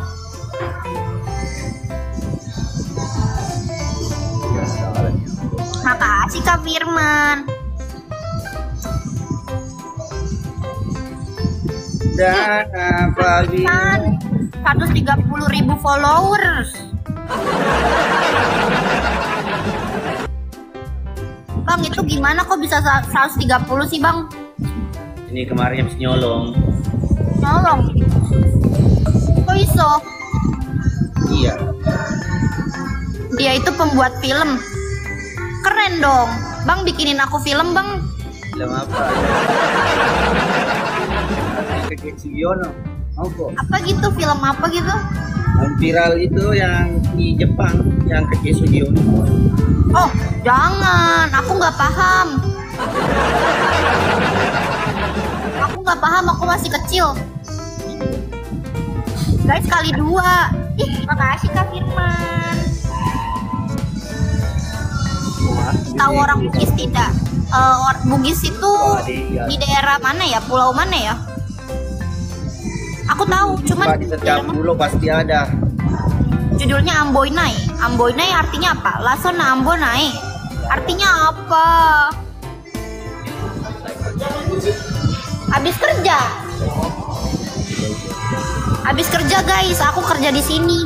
Makasih Kak Firman. Dan apa Kan 130.000 followers. Bang, itu gimana kok bisa 130 sih, Bang? ini kemarin habis nyolong. Nolong. Kok iso? Iya. Dia itu pembuat film. Keren dong. Bang, bikinin aku film, Bang. Film apa? Kakek Sugiono. Mau kok? Apa gitu? Film apa gitu? Yang viral itu yang di Jepang, yang Kakek Sugiono. Oh, jangan. Aku nggak paham. Aku nggak paham. Aku masih kecil. Guys, kali 2. Ih, makasih Kak Firman. Tahu orang Bugis tidak? Bugis itu di daerah mana ya? Pulau mana ya? Aku tahu, cuman Di setiap pulau pasti ada. judulnya Amboinai. Amboinai artinya apa? Lasona Ambonai. Artinya apa? Habis kerja. Habis kerja guys, aku kerja di sini.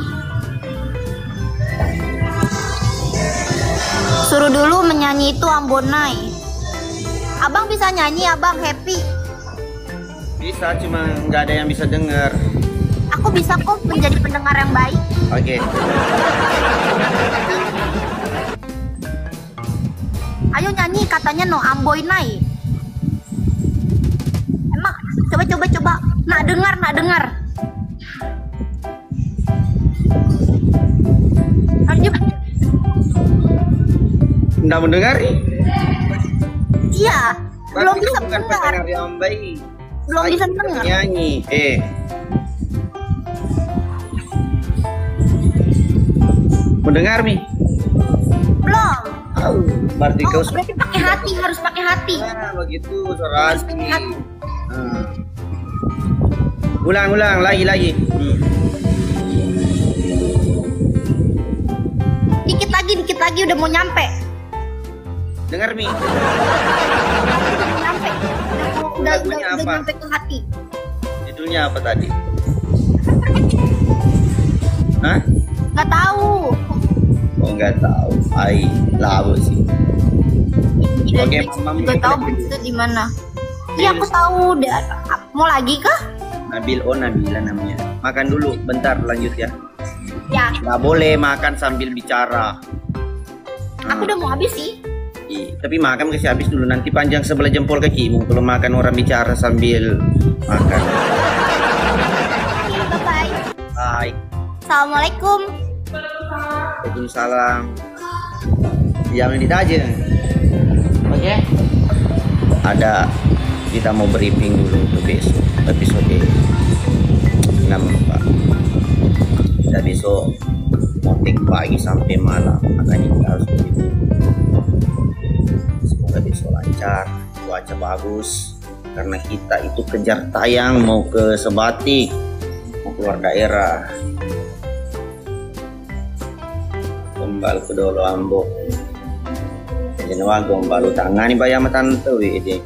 Suruh dulu menyanyi itu Ambonai. Abang bisa nyanyi, Abang happy. Bisa, cuma nggak ada yang bisa dengar. Aku bisa kok menjadi pendengar yang baik. Oke. Ayo nyanyi, katanya no Amboinai. Emang coba. Nak dengar. Ayo. Nggak mendengar? Iya, belum Berarti bisa bukan dengar. pendengar yang baik. Belum Saya bisa juga dengar. Nyanyi. Mendengar Mi? Belum. Oh, berarti Oh, kau berarti pakai hati, harus pakai hati. Nah, begitu suara hati. Hati. Ulang lagi. Dikit lagi udah mau nyampe. Dengar Mi? Udah mau nyampe. Udah Lagunya apa? nyampe ke hati. Judulnya apa tadi? Hah? Nggak tahu. Oh nggak tahu. Ai, lagu sih. Oke, Mama. Nggak tahu itu di mana. Iya, aku tahu. Mau lagi kah? Nabila namanya. Makan dulu, bentar lanjut ya. Ya, Nggak boleh makan sambil bicara. aku udah mau habis sih. Tapi makan kasih habis dulu, nanti panjang sebelah jempol kakimu kalau makan orang bicara sambil makan. Oke, bye-bye. Hai. Assalamualaikum. Waalaikumsalam. Jangan ditaja. Oke. Ada kita mau briefing dulu untuk besok episode 6 Pak. Kita besok mau take pagi sampai malam, makanya kita harus briefing. Semoga besok lancar, cuaca bagus, karena kita itu kejar tayang mau ke Sebatik, mau keluar daerah. Gombal ke Dolo Ambok. Jadi nawa gombal tangani bayar tante ini.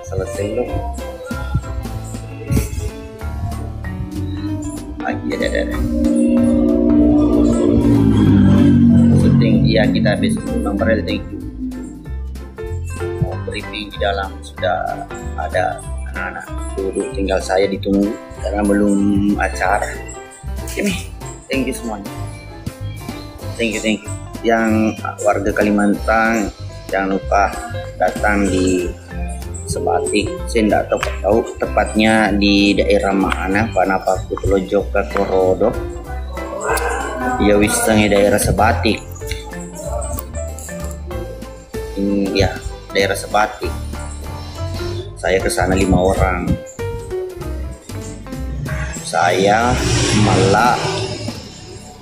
Selesai lo. Lagi ada. Syuting dia kita besok nomor thank you. Mau briefing di dalam sudah ada anak-anak duduk, tinggal saya ditunggu karena belum acara. Oke, thank you semuanya. Thank you. Yang warga Kalimantan jangan lupa datang di Sebatik. Saya tidak tahu tepatnya di daerah mana, Panapa Kutulojo Korodo. Ya wisang daerah Sebatik. Ini ya daerah Sebatik. Saya ke sana 5 orang. Saya Mala,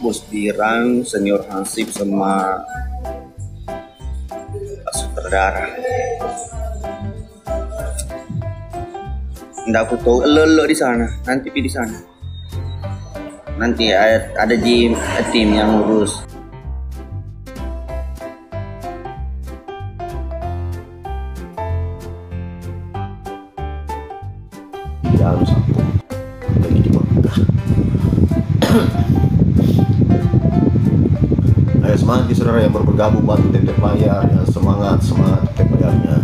Bos Dirang, Senior Hansip, sama Pak Sutradara. Nggak aku tahu lelo di sana. Nanti pi di sana. Nanti ada tim yang urus. Ya harus aku lagi di Mekah. Ayo semangat saudara yang bergabung bantu tim layar ya, semangat tim layarnya.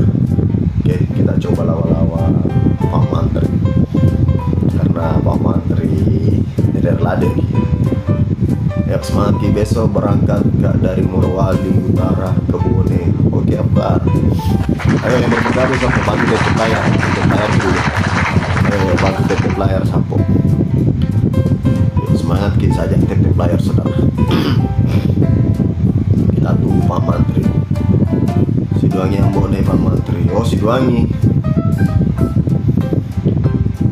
Oke, kita coba lawan Pak Mantri karena Pak Mantri tidak lade. Ya semangat besok berangkat dari Morowali Utara ke Bone. Oke apa? Ayo yang bergabung sama bantu tim layar dulu. Ayo bantu tim layar sapo. Semangat kita saja tim layar saudara. Kita tunggu Pak Mantri. Sidoangi yang Bone Pak Mantri. Oh Sidoangi.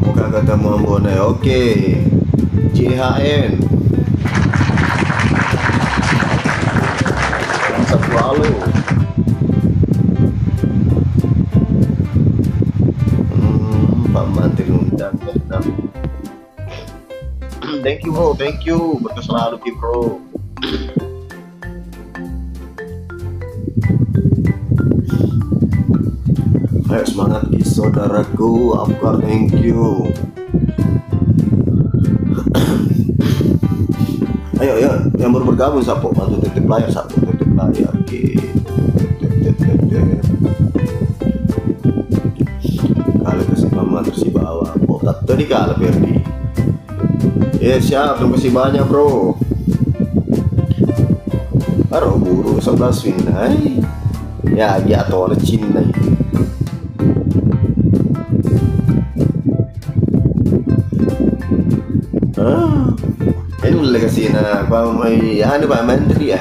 Muka ketemu Bone. Oke. JHN. Satu halo. Pak Mantri undang Vietnam. Thank you bro, thank you. Berkas selalu bro. Ayo semangat saudaraku, Afkar, thank you. Ayo yang baru bergabung sapo bantu titip layar satu titip layar. Kali kesimbangan tersi bawah. Oh tadi kalah Ferdi. Siap, terima kasih banyak bro. Baru buru 11 win. Ya jatuh oleh Cina. Ini udah kasih na Pak Menteri ya.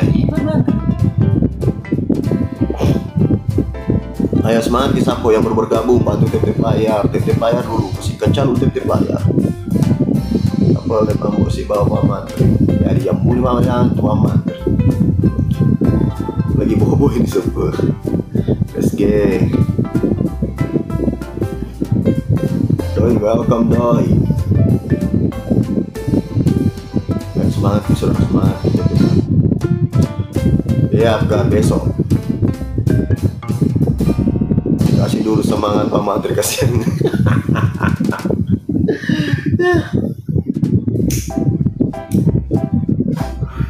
Ayo semangat sapo yang baru bergabung bantu titip layar dulu, kasih kencan titip layar. Apa oleh Pak si bawa Pak Menteri. Dari yang mulai mama yang tua Menteri. Lagi bobo ini super. Let's go. Doi welcome doi. Semangat saudara, semangat. Ya kan besok. Kasih dulu semangat Pak Menteri, kasihan.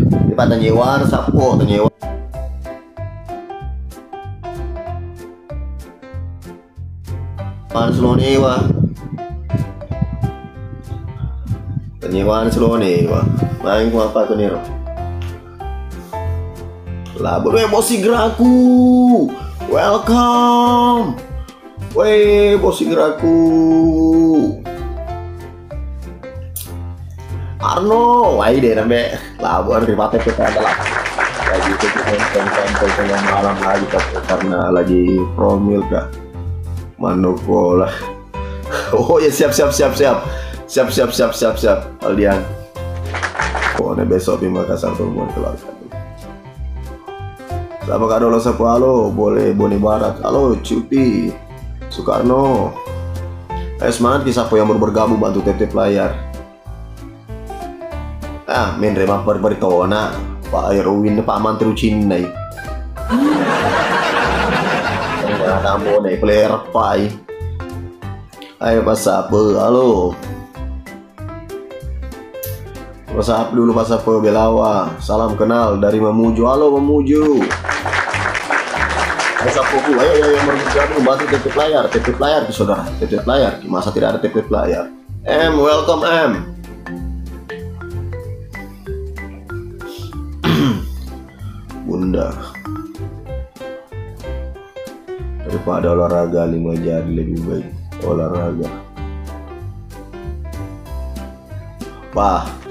Di pada nyewa sapo, nyewa. Pan Slonewa. Penyewaan Slonewa. Main gua apa tuh Nero? Labur bosi geraku. Welcome. Weh bosi geraku. Arno, wah deh nambe. Labur di mata kita adalah lagi konten yang malam lagi karena lagi promil kak. Manokola. Oh ya siap. Aldian. Pokoknya besok di Makassar pertemuan keluarga. Sama Kak Dolo Sapu, halo, boleh Bone Barat, halo Cuti, Soekarno. Ayo semangat kisah yang baru bergabung bantu titip layar. Main remah bertona, Pak Erwin, Pak Mantri Cina. Ada Bone player pai. Ayo Pak Sapu, halo. WhatsApp dulu Pak Sapo Belawa. Salam kenal dari Mamuju. Halo Mamuju. Ayo Sapoku, ayo yang bergabung bantu titip layar saudara, titip layar. Masa tidak ada titip layar? Welcome Bunda. Daripada olahraga 5 jari lebih baik olahraga. Pak.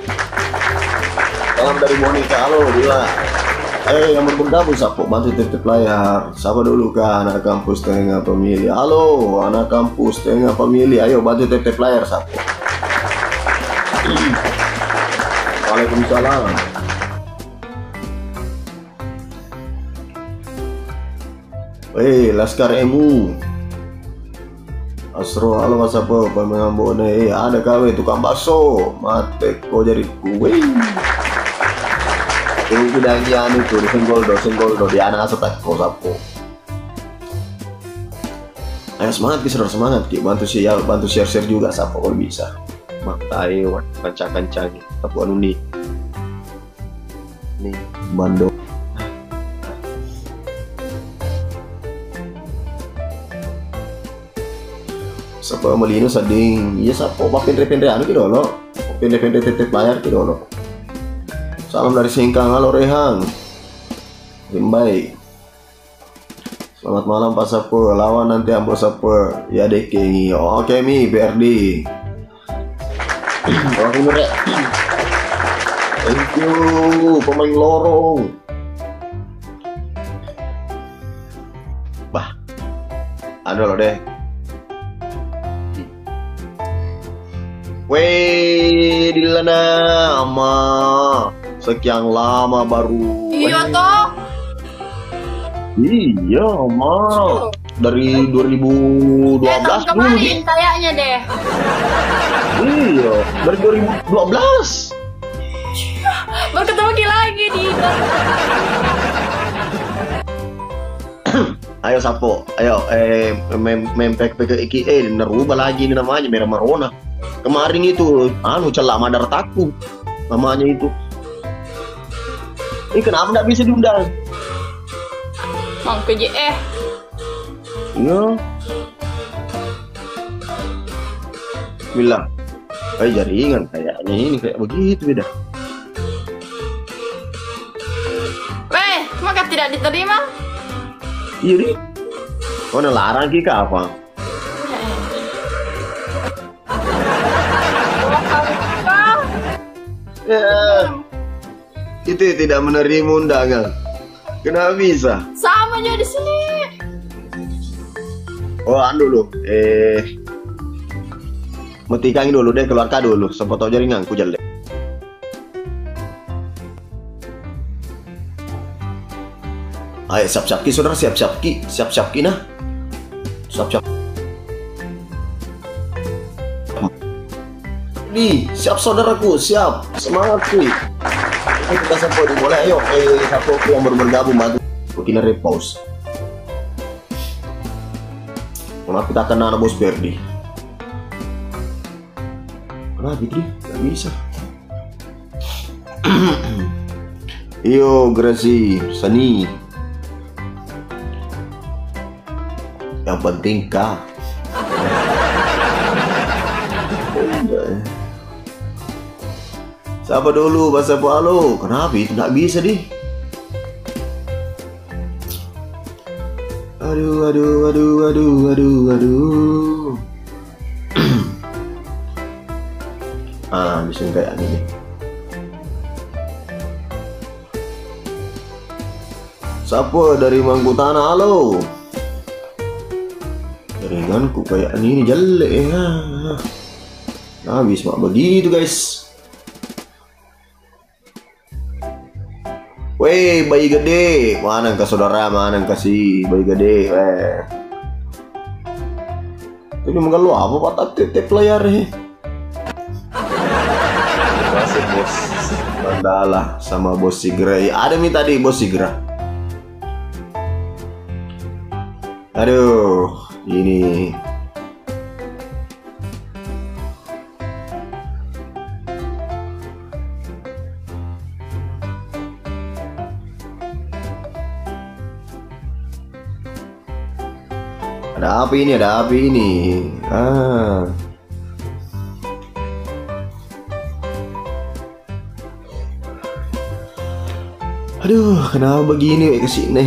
Salam dari Monica, halo Dila. Yang bergabung sapo bantu titip layar. Sapa dulu Kak, anak kampus tengah pemilih. Halo, anak kampus tengah pemilih. Ayo bantu titip layar sapo. Waalaikumsalam. Laskar Emu. Asro, halo mas apa pemengambone, ada kawe tukang bakso, mate kok jadi kue. Ini bidangian itu, senggol do, di anak asetak kok sapo. Ayo semangat ki, saudara semangat ki, bantu share juga sapo kalau bisa. Maka ayo kancang-kancang, sapo anu nih Bando. Sapa melino sading, iya sapo pendre anu ki dolo, pendre tetep layar ki dolo. Salam dari Singkang, halo Rehang. Baik. Selamat malam Pak Sapo, lawan nanti ambo Sapo. Ya dekengi. Oke mi BRD. Thank you pemain lorong. Bah. Ada loh deh. Weh, Dilana ama sekian lama baru. Iya toh. Iya, ma. Dari 2012 tahun kemarin kayaknya deh. Iya, dari 2012. Baru ketemu lagi di. Ayo Sapo, ayo mempek iki nerubah lagi ini namanya Merah Marona. Kemarin itu celak madar taku namanya itu. Ini kenapa nggak bisa diundang? Mangke je Iya. Bilang, jaringan kayaknya ini kayak begitu beda. Weh, maka tidak diterima? Iya nih. Kau larang kita apa? Ya, itu tidak menerima undangan. Kenapa bisa? Sama aja di sini. Oh, dulu. Metikang dulu deh, keluarkan dulu. Sempat tahu jaringan ku jelek. Ayo siap-siap ki saudara, siap-siap ki nah. Siap-siap. Siap saudaraku, siap. Semangat ki. Kita sampai boleh ayo satu yang baru bergabung bantu kita repause. Kenapa kita kena bos Berdi? Kenapa Fitri? Gak bisa. Iyo Gracie, Sani. Yang penting kah? Siapa dulu bahasa halo? Kenapa itu nggak bisa di? Aduh. Bisa kayak ini. Siapa dari Manggutana halo? Jaringanku kayak ini jelek ya. Habis mak begitu guys. Weh, bayi gede, mana ke saudara, mana kasih bayi gede, Ini mungkin lu apa pak tip layar nih? Masih bos Mandala sama bos Sigra. Ada nih tadi bos Sigra. Aduh, ini. Ada api ini. Aduh, kenapa begini kesini?